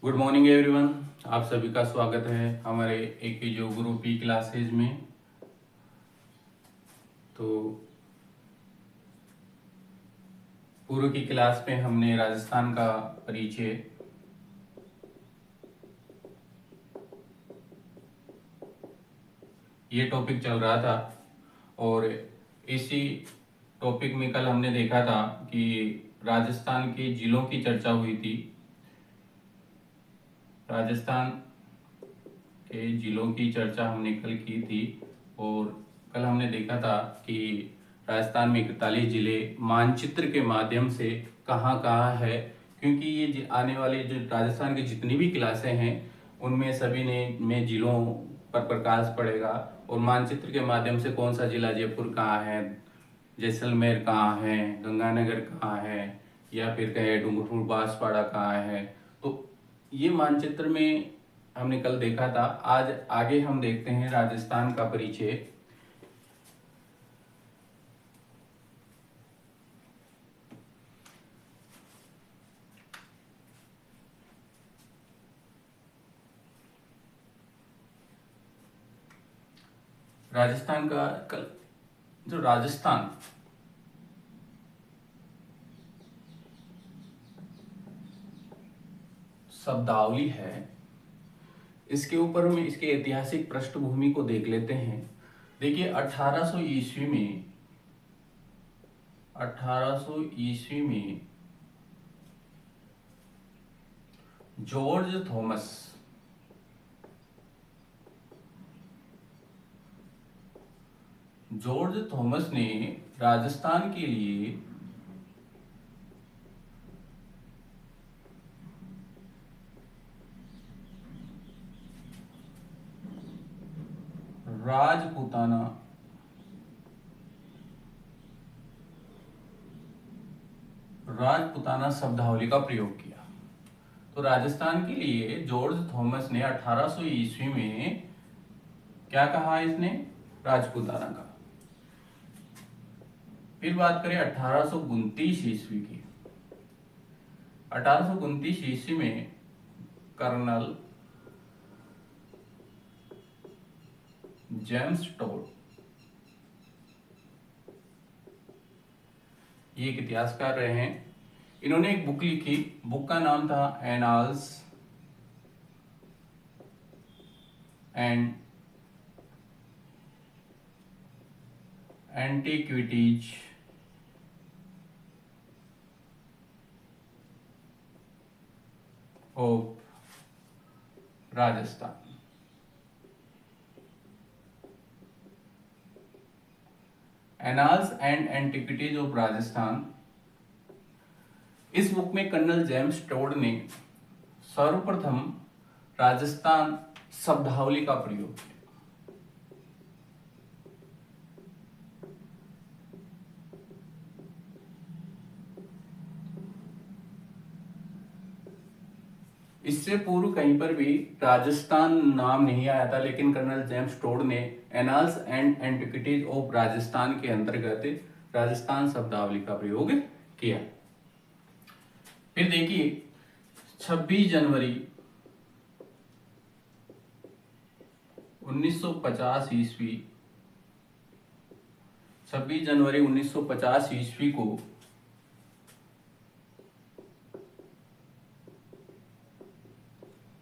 Good morning everyone. आप सभी का स्वागत है हमारे एक जो ग्रुप ई क्लासेज में। तो पूर्व की क्लास में हमने राजस्थान का परिचय, ये टॉपिक चल रहा था और इसी टॉपिक में कल हमने देखा था कि राजस्थान के जिलों की चर्चा हुई थी। राजस्थान के जिलों की चर्चा हमने कल की थी और कल हमने देखा था कि राजस्थान में 41 जिले मानचित्र के माध्यम से कहाँ कहाँ है, क्योंकि ये आने वाले जो राजस्थान की जितनी भी क्लासें हैं उनमें सभी ने में जिलों पर प्रकाश पड़ेगा और मानचित्र के माध्यम से कौन सा जिला जयपुर कहाँ है, जैसलमेर कहाँ है, गंगानगर कहाँ है, या फिर कहे डूंगरपुर बांसवाड़ा कहाँ है। तो ये मानचित्र में हमने कल देखा था। आज आगे हम देखते हैं राजस्थान का परिचय। राजस्थान का कल जो राजस्थान शब्दावली है, इसके ऊपर हम इसके ऐतिहासिक पृष्ठभूमि को देख लेते हैं। देखिए 1800 ईस्वी में जॉर्ज थॉमस ने राजस्थान के लिए राजपुताना राजपुताना शब्दावली का प्रयोग किया। तो राजस्थान के लिए जॉर्ज थॉमस ने 1800 ईस्वी में क्या कहा, इसने राजपुताना का। फिर बात करें 1829 ईस्वी की। 1829 ईस्वी में कर्नल जेम्स टोड, ये एक इतिहासकार रहे हैं, इन्होंने एक बुक लिखी। बुक का नाम था annals and antiquities of Rajasthan. Annals and antiquities of Rajasthan, इस बुक में कर्नल जेम्स टोड ने सर्वप्रथम राजस्थान शब्दावली का प्रयोग किया। इससे पूर्व कहीं पर भी राजस्थान नाम नहीं आया था, लेकिन कर्नल जेम्स टोड ने annals and antiquities of Rajasthan के अंतर्गत राजस्थान शब्दावली का प्रयोग किया। फिर देखिए 26 जनवरी 1950 ईस्वी 26 जनवरी 1950 ईस्वी को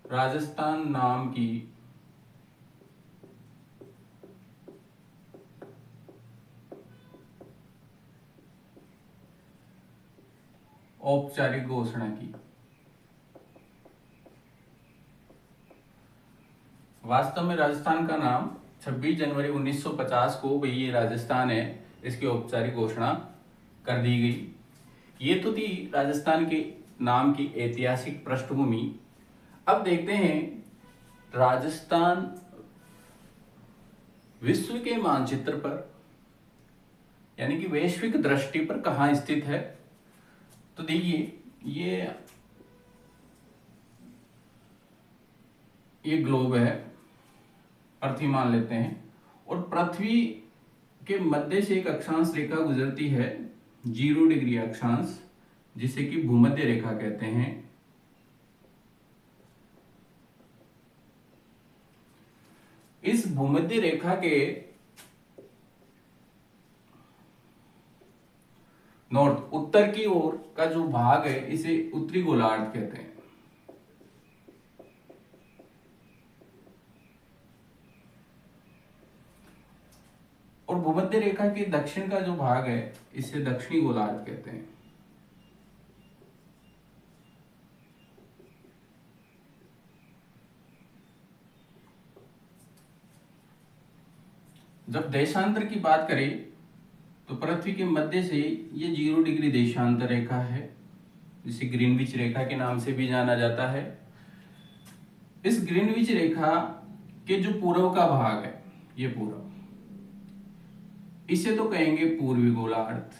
राजस्थान नाम की औपचारिक घोषणा की। वास्तव में राजस्थान का नाम 26 जनवरी 1950 को भाई ये राजस्थान है, इसकी औपचारिक घोषणा कर दी गई। ये तो थी राजस्थान के नाम की ऐतिहासिक पृष्ठभूमि। अब देखते हैं राजस्थान विश्व के मानचित्र पर, यानी कि वैश्विक दृष्टि पर कहाँ स्थित है। तो देखिए ये ग्लोब है, पृथ्वी मान लेते हैं, और पृथ्वी के मध्य से एक अक्षांश रेखा गुजरती है, 0 डिग्री अक्षांश, जिसे कि भूमध्य रेखा कहते हैं। इस भूमध्य रेखा के नॉर्थ उत्तर की ओर का जो भाग है इसे उत्तरी गोलार्ध कहते हैं। और भूमध्य रेखा के दक्षिण का जो भाग है इसे दक्षिणी गोलार्ध कहते हैं। जब देशांतर की बात करें तो पृथ्वी के मध्य से ये 0 डिग्री देशांतर रेखा है, जिसे ग्रीनविच रेखा के नाम से भी जाना जाता है। इस ग्रीनविच रेखा के जो पूर्व का भाग है, ये पूर्व, इसे तो कहेंगे पूर्वी गोलार्ध।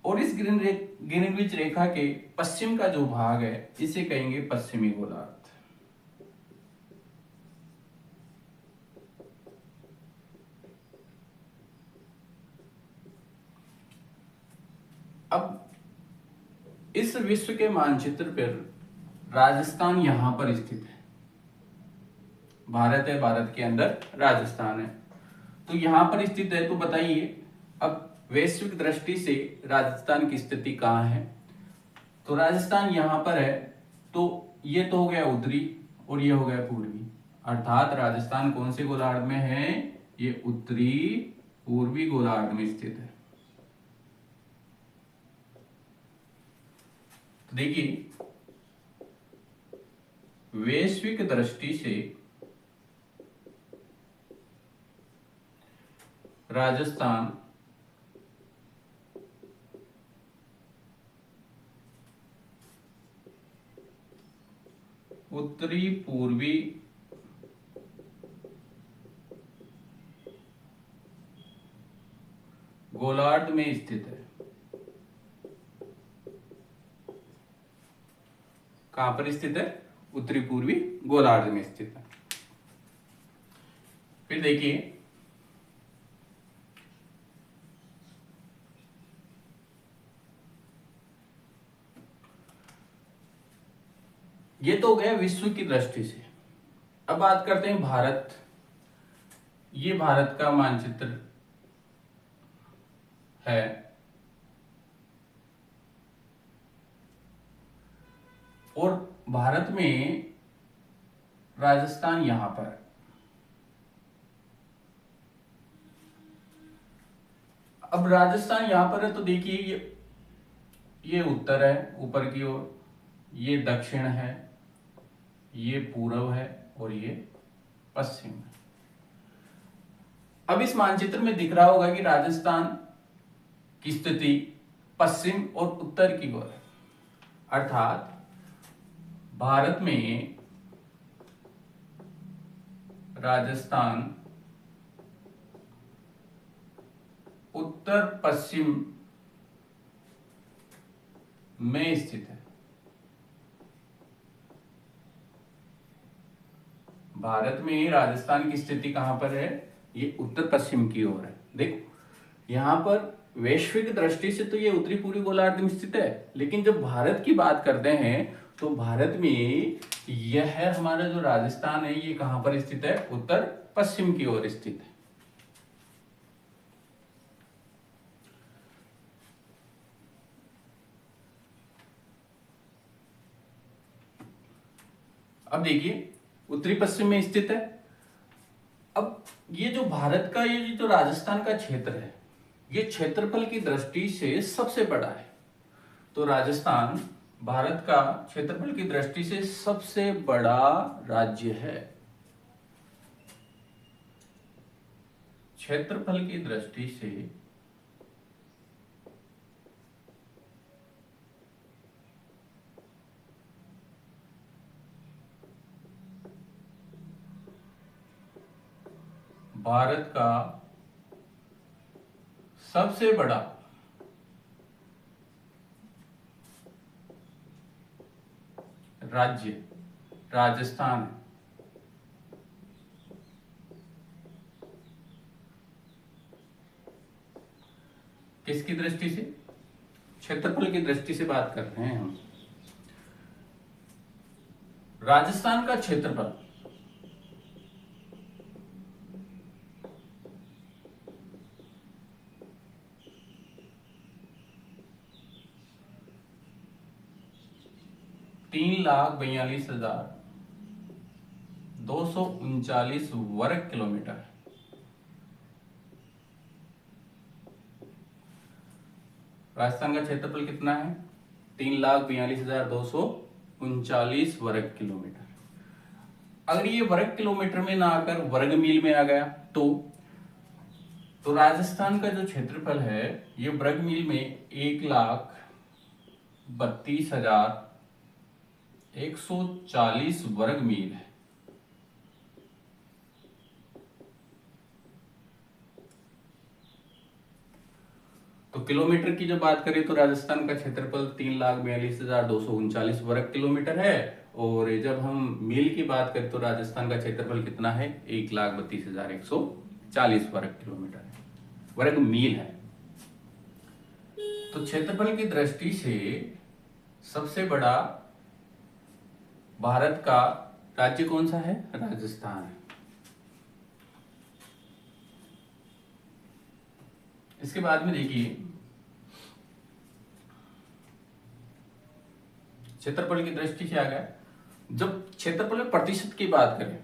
और इस ग्रीनविच रेखा के पश्चिम का जो भाग है इसे कहेंगे पश्चिमी गोलार्ध। अब इस विश्व के मानचित्र पर राजस्थान यहां पर स्थित है। भारत है, भारत के अंदर राजस्थान है, तो यहां पर स्थित है। तो बताइए अब वैश्विक दृष्टि से राजस्थान की स्थिति कहां है? तो राजस्थान यहां पर है, तो ये तो हो गया उत्तरी और ये हो गया पूर्वी, अर्थात राजस्थान कौन से गोलार्ध में है? ये उत्तरी पूर्वी गोलार्ध में स्थित है। तो देखिए वैश्विक दृष्टि से राजस्थान उत्तरी पूर्वी गोलार्ध में स्थित है। कहां पर स्थित है? उत्तरी पूर्वी गोलार्ध में स्थित है। फिर देखिए ये तो हो गया विश्व की दृष्टि से। अब बात करते हैं भारत। ये भारत का मानचित्र है। और भारत में राजस्थान यहां पर है। अब राजस्थान यहां पर है, तो देखिए ये उत्तर है ऊपर की ओर, ये दक्षिण है, ये पूर्व है और ये पश्चिम है। अब इस मानचित्र में दिख रहा होगा कि राजस्थान की स्थिति पश्चिम और उत्तर की ओर है, अर्थात भारत में राजस्थान उत्तर पश्चिम में स्थित है। भारत में राजस्थान की स्थिति कहां पर है? ये उत्तर पश्चिम की ओर है। देखो यहां पर वैश्विक दृष्टि से तो ये उत्तरी पूर्वी गोलार्ध में स्थित है, लेकिन जब भारत की बात करते हैं तो भारत में यह हमारा जो राजस्थान है ये कहां पर स्थित है? उत्तर पश्चिम की ओर स्थित है। अब देखिए उत्तरी पश्चिम में स्थित है। अब ये जो भारत का ये जो राजस्थान का क्षेत्र है, ये क्षेत्रफल की दृष्टि से सबसे बड़ा है। तो राजस्थान भारत का क्षेत्रफल की दृष्टि से सबसे बड़ा राज्य है। क्षेत्रफल की दृष्टि से भारत का सबसे बड़ा राज्य राजस्थान है। किसकी दृष्टि से? क्षेत्रफल की दृष्टि से बात कर रहे हैं हम। राजस्थान का क्षेत्रफल 3,42,239 वर्ग किलोमीटर है। राजस्थान का क्षेत्रफल कितना है? 3,42,239 वर्ग किलोमीटर। अगर ये वर्ग किलोमीटर में ना आकर वर्ग मील में आ गया तो राजस्थान का जो क्षेत्रफल है ये वर्ग मील में 1,32,140 वर्ग मील है। तो किलोमीटर की जब बात करें तो राजस्थान का क्षेत्रफल 3,42,239 वर्ग किलोमीटर है, और जब हम मील की बात करें तो राजस्थान का क्षेत्रफल कितना है? 1,32,140 वर्ग किलोमीटर है, वर्ग मील है। तो क्षेत्रफल की दृष्टि से सबसे बड़ा भारत का राज्य कौन सा है? राजस्थान है। इसके बाद में देखिए क्षेत्रफल की दृष्टि से आ गया। जब क्षेत्रफल में प्रतिशत की बात करें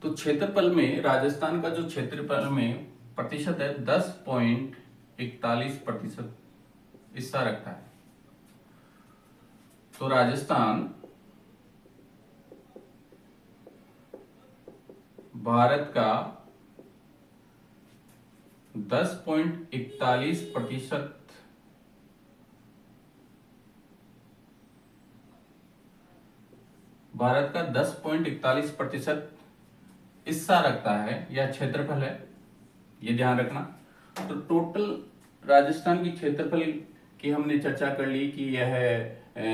तो क्षेत्रफल में राजस्थान का जो क्षेत्रफल में प्रतिशत है 10.41% हिस्सा रखता है। तो राजस्थान भारत का 10.41% भारत का 10.41% हिस्सा रखता है या क्षेत्रफल है, ये ध्यान रखना। तो टोटल राजस्थान की क्षेत्रफल की हमने चर्चा कर ली कि यह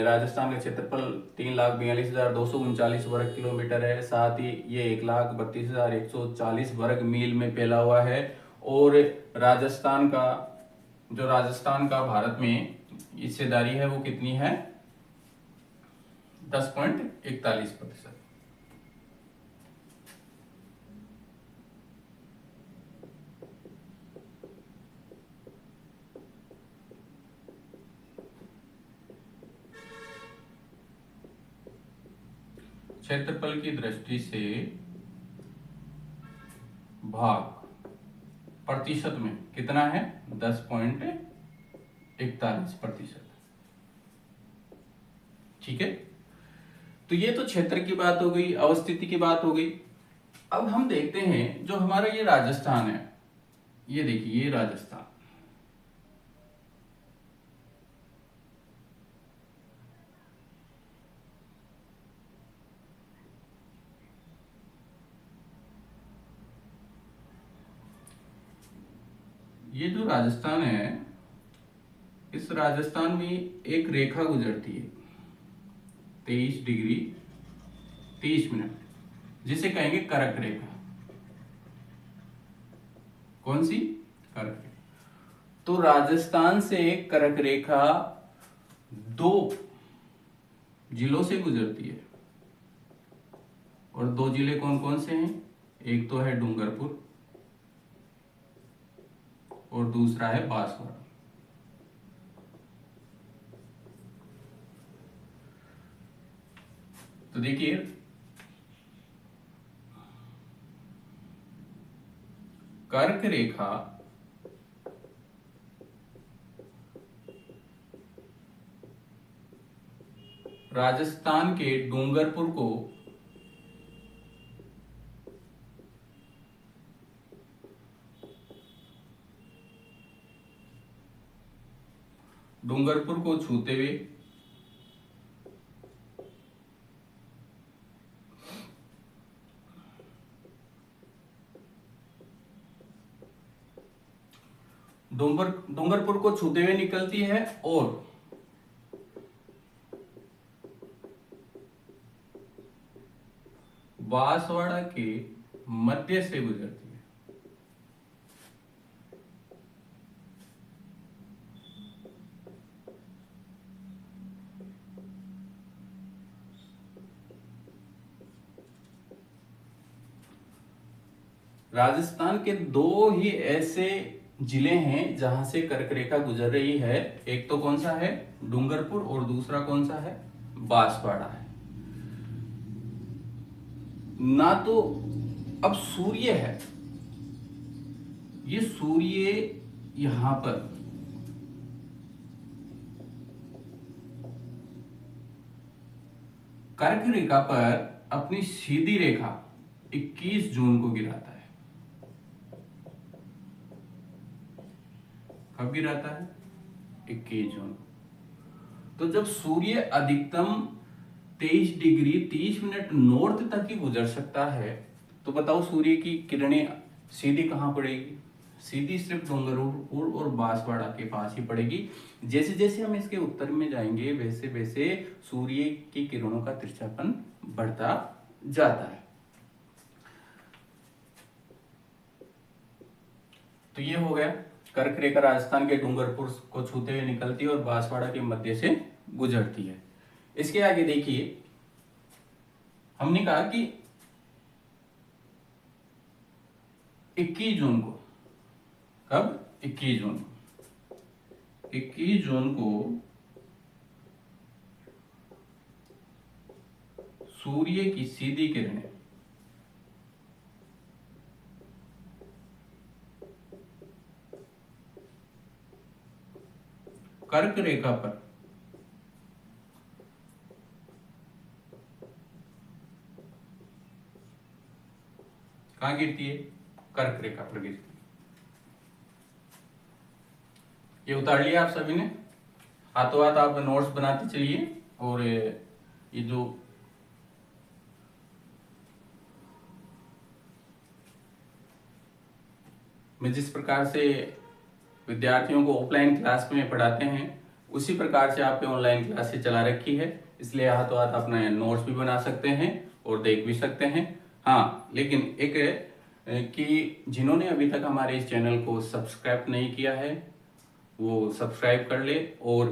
राजस्थान का क्षेत्रफल 3,42,239 वर्ग किलोमीटर है। साथ ही ये 1,32,140 वर्ग मील में फैला हुआ है। और राजस्थान का भारत में हिस्सेदारी है वो कितनी है? 10.41%। क्षेत्रफल की दृष्टि से भाग प्रतिशत में कितना है? 10.41%। ठीक है, तो ये तो क्षेत्र की बात हो गई, अवस्थिति की बात हो गई। अब हम देखते हैं जो हमारा ये राजस्थान है, ये देखिए ये राजस्थान, ये जो राजस्थान है इस राजस्थान में एक रेखा गुजरती है 23 डिग्री 30 मिनट, जिसे कहेंगे कर्क रेखा। कौन सी? कर्क रेखा। तो राजस्थान से कर्क रेखा 2 जिलों से गुजरती है, और 2 जिले कौन कौन से हैं? एक तो है डूंगरपुर और दूसरा है बांसवाड़ा। तो देखिए कर्क रेखा राजस्थान के डूंगरपुर को छूते हुए डूंगरपुर को छूते हुए निकलती है और बांसवाड़ा के मध्य से गुजरती है। राजस्थान के दो ही ऐसे जिले हैं जहां से कर्क रेखा गुजर रही है। एक तो कौन सा है, डूंगरपुर, और दूसरा कौन सा है, बांसवाड़ा है। ना तो अब सूर्य है, ये सूर्य यहां पर कर्क रेखा पर अपनी सीधी रेखा 21 जून को गिराता है। कब गिराता है, 21 जून। तो जब सूर्य अधिकतम 23 डिग्री 30 मिनट नॉर्थ तक ही गुजर सकता है, तो बताओ सूर्य की किरणें सीधी कहां पड़ेगी, सीधी सिर्फ डूंगरपुर और बांसवाड़ा के पास ही पड़ेगी। जैसे जैसे हम इसके उत्तर में जाएंगे वैसे वैसे सूर्य की किरणों का तिरछापन बढ़ता जाता है। तो ये हो गया, कर्क रेखा राजस्थान के डूंगरपुर को छूते हुए निकलती है और बांसवाड़ा के मध्य से गुजरती है। इसके आगे देखिए, हमने कहा कि 21 जून को, कब, 21 जून, 21 जून को सूर्य की सीधी किरणें कर्क रेखा पर कहां गिरती है, कर्क रेखा पर गिरती है। ये उतार लिया आप सभी ने, हाथों हाथ आप नोट्स बनाते चलिए। और ये जो मैं जिस प्रकार से विद्यार्थियों को ऑफलाइन क्लास में पढ़ाते हैं उसी प्रकार से आपने ऑनलाइन क्लासेस चला रखी है, इसलिए हाथों हाथ अपना नोट्स भी बना सकते हैं और देख भी सकते हैं। हाँ, लेकिन एक कि जिन्होंने अभी तक हमारे इस चैनल को सब्सक्राइब नहीं किया है वो सब्सक्राइब कर ले और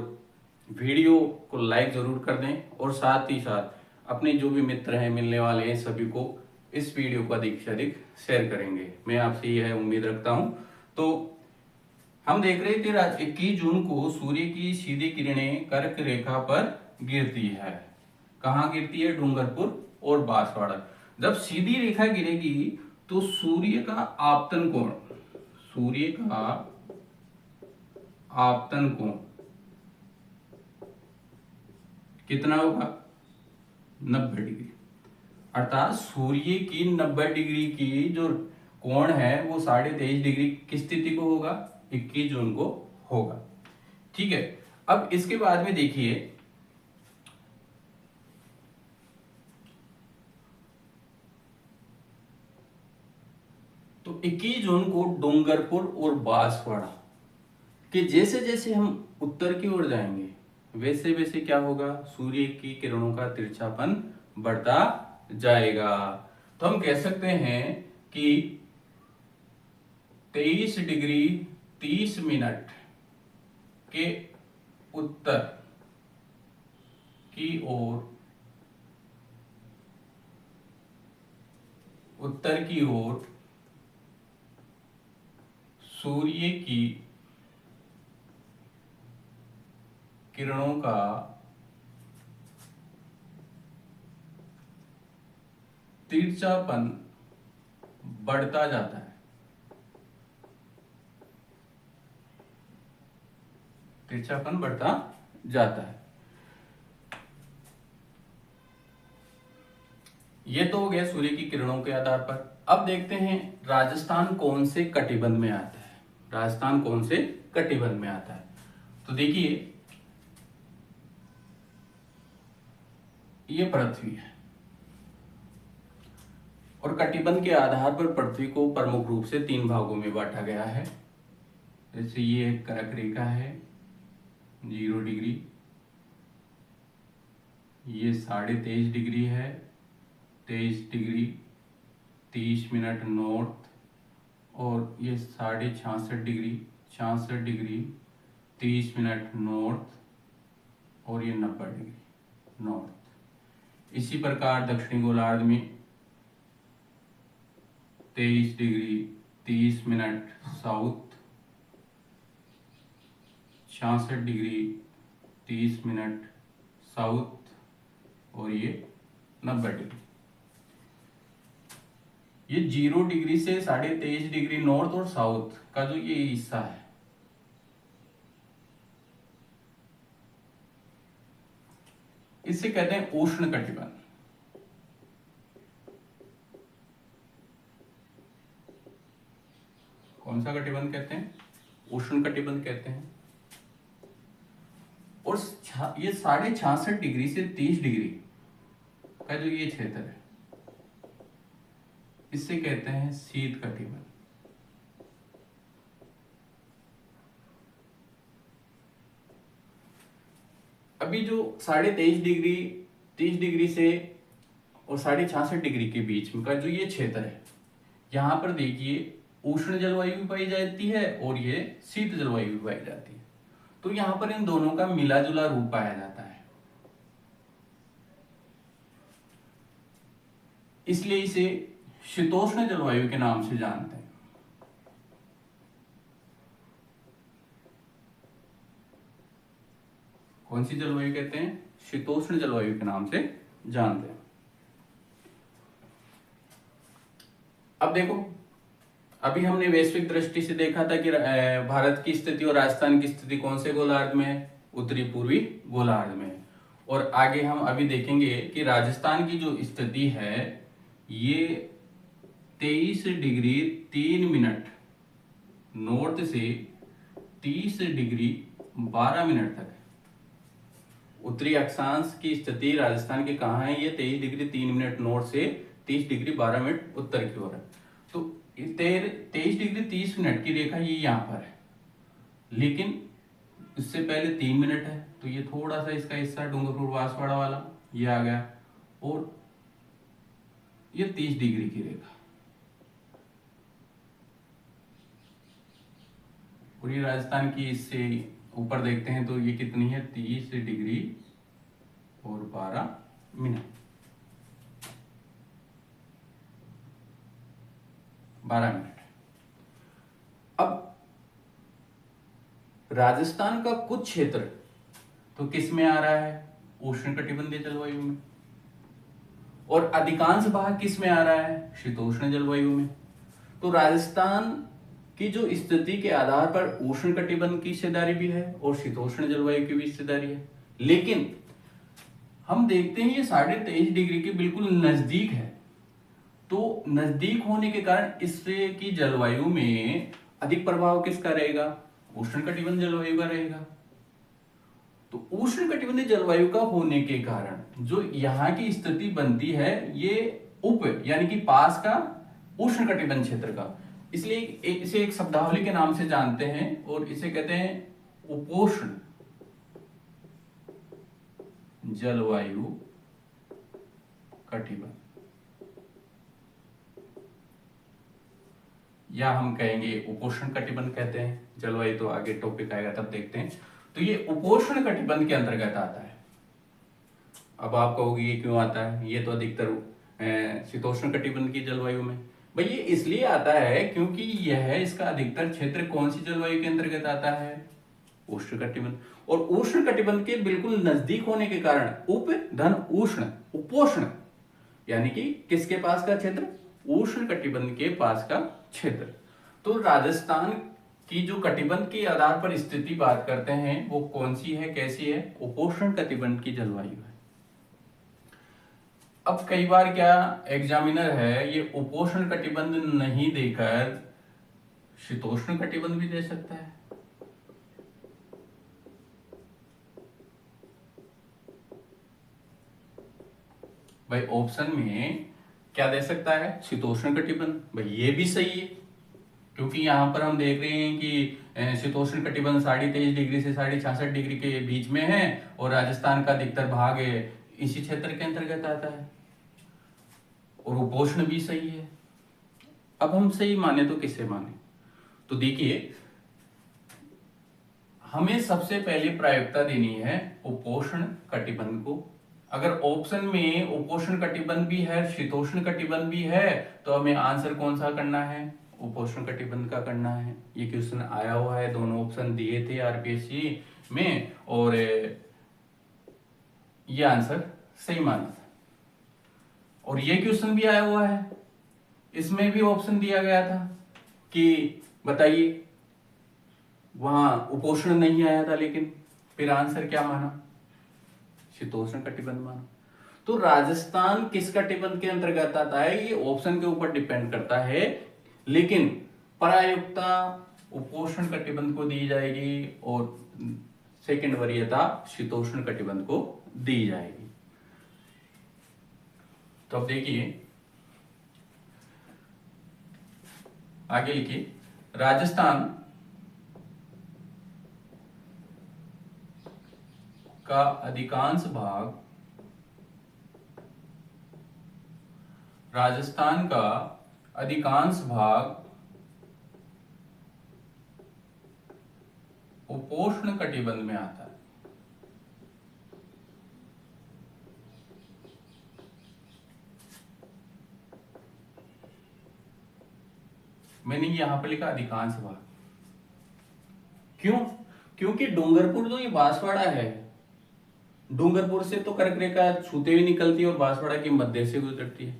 वीडियो को लाइक जरूर कर दें, और साथ ही साथ अपने जो भी मित्र हैं, मिलने वाले हैं, सभी को इस वीडियो को अधिक से अधिक शेयर करेंगे, मैं आपसे यह उम्मीद रखता हूं। तो हम देख रहे थे 21 जून को सूर्य की सीधी किरणें कर्क रेखा पर गिरती है। कहाँ गिरती है, डूंगरपुर और बांसवाड़ा। जब सीधी रेखा गिरेगी तो सूर्य का आपतन कोण, सूर्य का आपतन कोण कितना होगा, 90 डिग्री। अर्थात सूर्य की 90 डिग्री की जो कोण है वो 23.5 डिग्री किस स्थिति को होगा, 21 जून को होगा। ठीक है, अब इसके बाद में देखिए, तो 21 जून को डूंगरपुर और बांसवाड़ा कि जैसे जैसे हम उत्तर की ओर जाएंगे वैसे वैसे क्या होगा, सूर्य की किरणों का तिरछापन बढ़ता जाएगा। तो हम कह सकते हैं कि 23 डिग्री 30 मिनट के उत्तर की ओर, उत्तर की ओर सूर्य की किरणों का तिरछापन बढ़ता जाता है, तिरछापन बढ़ता जाता है। ये तो हो गया सूर्य की किरणों के आधार पर। अब देखते हैं राजस्थान कौन से कटिबंध में आता है, राजस्थान कौन से कटिबंध में आता है। तो देखिए, ये पृथ्वी है और कटिबंध के आधार पर पृथ्वी को प्रमुख रूप से 3 भागों में बांटा गया है। जैसे ये कर्क रेखा है 0 डिग्री, ये 23.5 डिग्री है, 23 डिग्री 30 मिनट नॉर्थ, और ये 66.5 डिग्री 66 डिग्री 30 मिनट नॉर्थ, और ये 90 डिग्री नॉर्थ। इसी प्रकार दक्षिणी गोलार्ध में 23 degree 30 minute south, 66 degree 30 minute south, और ये 90 डिग्री। ये 0 डिग्री से 23.5 डिग्री नॉर्थ और साउथ का जो ये हिस्सा है, इसे कहते हैं उष्ण कटिबंध। कौन सा कटिबंध कहते हैं? उष्ण कटिबंध कहते हैं। और ये 66.5 डिग्री से 30 डिग्री का जो ये क्षेत्र है, इसे कहते हैं शीत कटिबंध। अभी जो 23.5 डिग्री 30 डिग्री से और 66.5 डिग्री के बीच में का जो ये क्षेत्र है, यहां पर देखिए उष्ण जलवायु भी पाई जाती है और ये शीत जलवायु भी पाई जाती है। तो यहां पर इन दोनों का मिला जुला रूप पाया जाता है, इसलिए इसे शीतोष्ण जलवायु के नाम से जानते हैं। कौन सी जलवायु कहते हैं? शीतोष्ण जलवायु के नाम से जानते हैं। अब देखो, अभी हमने वैश्विक दृष्टि से देखा था कि भारत की स्थिति और राजस्थान की स्थिति कौन से गोलार्ध में है? उत्तरी पूर्वी गोलार्ध में। और आगे हम अभी देखेंगे कि राजस्थान की जो स्थिति है ये 23 डिग्री 3 मिनट नॉर्थ से 30 डिग्री 12 मिनट तक है। उत्तरी अक्षांश की स्थिति राजस्थान के कहाँ है? ये 23 डिग्री 3 मिनट नॉर्थ से 30 डिग्री 12 मिनट उत्तर की ओर है। तो 23 डिग्री 30 मिनट की रेखा ये यहाँ पर है, लेकिन इससे पहले 3 मिनट है, तो ये थोड़ा सा इसका हिस्सा डूंगरपुर बांसवाड़ा वाला ये आ गया, और ये 30 डिग्री की रेखा, और ये राजस्थान की इससे ऊपर देखते हैं तो ये कितनी है? 30 डिग्री 12 मिनट। 12 मिनट। अब राजस्थान का कुछ क्षेत्र तो किस में आ रहा है? उष्णकटिबंधीय जलवायु में। और अधिकांश भाग किस में आ रहा है? शीतोष्ण जलवायु में। तो राजस्थान की जो स्थिति के आधार पर उष्णकटिबंध की हिस्सेदारी भी है और शीतोष्ण जलवायु की भी हिस्सेदारी है, लेकिन हम देखते हैं ये 23.5 डिग्री के बिल्कुल नजदीक है। तो नजदीक होने के कारण इससे की जलवायु में अधिक प्रभाव किसका रहेगा? उष्णकटिबंध जलवायु का रहेगा। तो उष्णकटिबंधीय जलवायु का होने के कारण जो यहाँ की स्थिति बनती है ये उप यानी कि पास का उष्णकटिबंध क्षेत्र का, इसलिए इसे एक शब्दावली के नाम से जानते हैं और इसे कहते हैं उपोष्ण जलवायु कटिबंध, या हम कहेंगे उपोष्ण कटिबंध कहते हैं। जलवायु तो आगे टॉपिक आएगा तब देखते हैं। तो ये उपोष्ण कटिबंध के अंतर्गत आता है। अब आप कहोगे ये क्यों आता है? ये तो अधिकतर शीतोष्ण कटिबंध की जलवायु में। भाई ये इसलिए आता है क्योंकि यह इसका अधिकतर क्षेत्र कौन सी जलवायु के अंतर्गत आता है? उष्ण कटिबंध। और उष्ण कटिबंध के बिल्कुल नजदीक होने के कारण उप धन उष्ण उपोष्ण यानी कि किसके पास का क्षेत्र? उष्ण कटिबंध के पास का क्षेत्र। तो राजस्थान की जो कटिबंध के आधार पर स्थिति बात करते हैं वो कौन सी है, कैसी है? उपोष्ण कटिबंध की जलवायु है। अब कई बार क्या एग्जामिनर है ये उपोष्ण कटिबंध नहीं देकर शीतोष्ण कटिबंध भी दे सकता है। भाई ऑप्शन में क्या दे सकता है? शीतोष्ण कटिबंध। भाई ये भी सही है, क्योंकि यहां पर हम देख रहे हैं कि शीतोष्ण कटिबंध 23.5 डिग्री से 66.5 डिग्री के बीच में है और राजस्थान का अधिकतर भाग इसी क्षेत्र के अंतर्गत आता है, और उपोष्ण भी सही है। अब हम सही माने तो किसे माने? तो देखिए, हमें सबसे पहले प्रायिकता देनी है उपोष्ण कटिबंध को, अगर ऑप्शन में उपोष्ण कटिबंध भी है, शीतोष्ण कटिबंध भी है, तो हमें आंसर कौन सा करना है? उपोष्ण कटिबंध का करना है। ये क्वेश्चन आया हुआ है, दोनों ऑप्शन दिए थे आरपीएससी में, और ये आंसर सही माना था। और ये क्वेश्चन भी आया हुआ है, इसमें भी ऑप्शन दिया गया था कि बताइए, वहां उपोष्ण नहीं आया था, लेकिन फिर आंसर क्या माना? शीतोष्ण कटिबंध माना। तो राजस्थान किस कटिबंध के अंतर्गत आता है, ये ऑप्शन के ऊपर डिपेंड करता है, लेकिन प्रायिकता उपोष्ण कटिबंध को दी जाएगी और सेकंड वरीयता शीतोष्ण कटिबंध को दी जाएगी। तो अब देखिए आगे लिखिए, राजस्थान का अधिकांश भाग, राजस्थान का अधिकांश भाग उपोष्ण कटिबंध में आता है। मैंने यहां पर लिखा अधिकांश भाग, क्यों? क्योंकि डूंगरपुर जो ये बांसवाड़ा है, डूंगरपुर से तो कर्क रेखा छूते हुए निकलती है और बांसवाड़ा के मध्य से गुजरती है।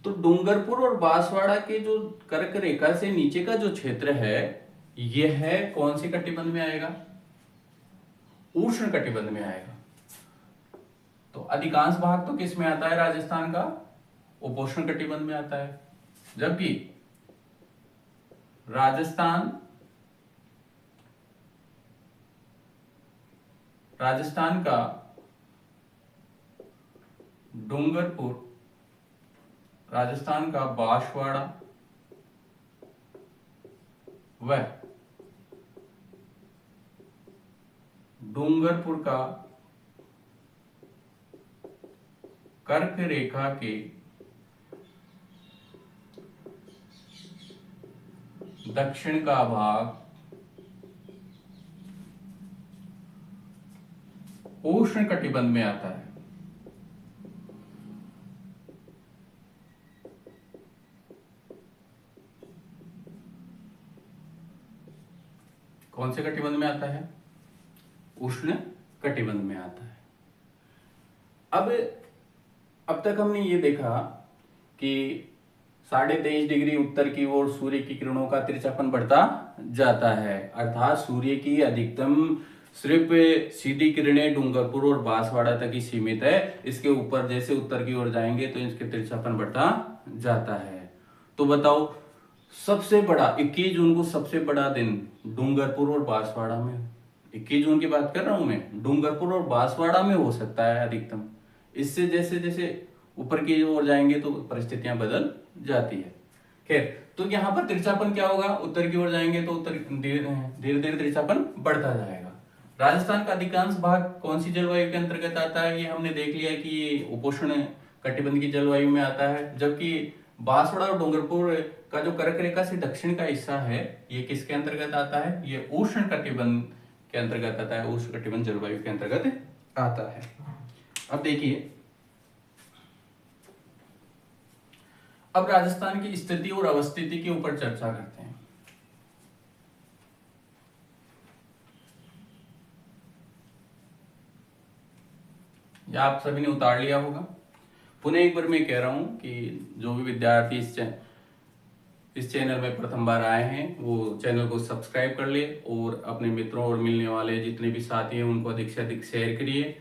तो डूंगरपुर और बांसवाड़ा के जो कर्क रेखा से नीचे का जो क्षेत्र है, यह है कौन से कटिबंध में आएगा? उष्ण कटिबंध में आएगा। तो अधिकांश भाग तो किस में आता है राजस्थान का? उपोष्ण कटिबंध में आता है। जबकि राजस्थान का डूंगरपुर, राजस्थान का बांसवाड़ा व डूंगरपुर का कर्क रेखा के दक्षिण का भाग उष्ण कटिबंध में आता है। कौन से कटिबंध में आता है? उष्ण कटिबंध में आता है। अब तक हमने ये देखा कि 23.5 डिग्री उत्तर की ओर सूर्य की किरणों का तिरछापन बढ़ता जाता है, अर्थात सूर्य की अधिकतम सिर्फ सीधी किरणें डूंगरपुर और बांसवाड़ा तक ही सीमित है। इसके ऊपर जैसे उत्तर की ओर जाएंगे तो इसके तिरछापन बढ़ता जाता है। तो बताओ, सबसे बड़ा 21 जून को सबसे बड़ा दिन डूंगरपुर और बांसवाड़ा में, 21 जून की बात कर रहा हूं मैं, डूंगरपुर और बांसवाड़ा में हो सकता है अधिकतम। इससे जैसे जैसे ऊपर की ओर जाएंगे तो परिस्थितियां बदल जाती है। खैर, तो यहाँ पर तिरछापन क्या होगा? उत्तर की ओर जाएंगे तो उत्तर धीरे धीरे तिरछापन बढ़ता जाएगा। राजस्थान का अधिकांश भाग कौन सी जलवायु के अंतर्गत आता है? ये हमने देख लिया कि ये उपोष्ण कटिबंध की जलवायु में आता है। जबकि बांसवाड़ा और डूंगरपुर का जो कर्क रेखा से दक्षिण का हिस्सा है, ये किसके अंतर्गत आता है? ये उष्ण कटिबंध के अंतर्गत आता है, उष्ण कटिबंध जलवायु के अंतर्गत आता है। अब देखिए, अब राजस्थान की स्थिति और अवस्थिति के ऊपर चर्चा करते हैं। या आप सभी ने उतार लिया होगा। पुनः एक बार मैं कह रहा हूं कि जो भी विद्यार्थी इस चैनल में प्रथम बार आए हैं वो चैनल को सब्सक्राइब कर ले और अपने मित्रों और मिलने वाले जितने भी साथी हैं उनको अधिक से अधिक शेयर करिए।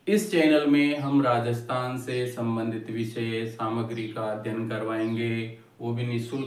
इस चैनल में हम राजस्थान से संबंधित विषय सामग्री का अध्ययन करवाएंगे, वो भी निःशुल्क।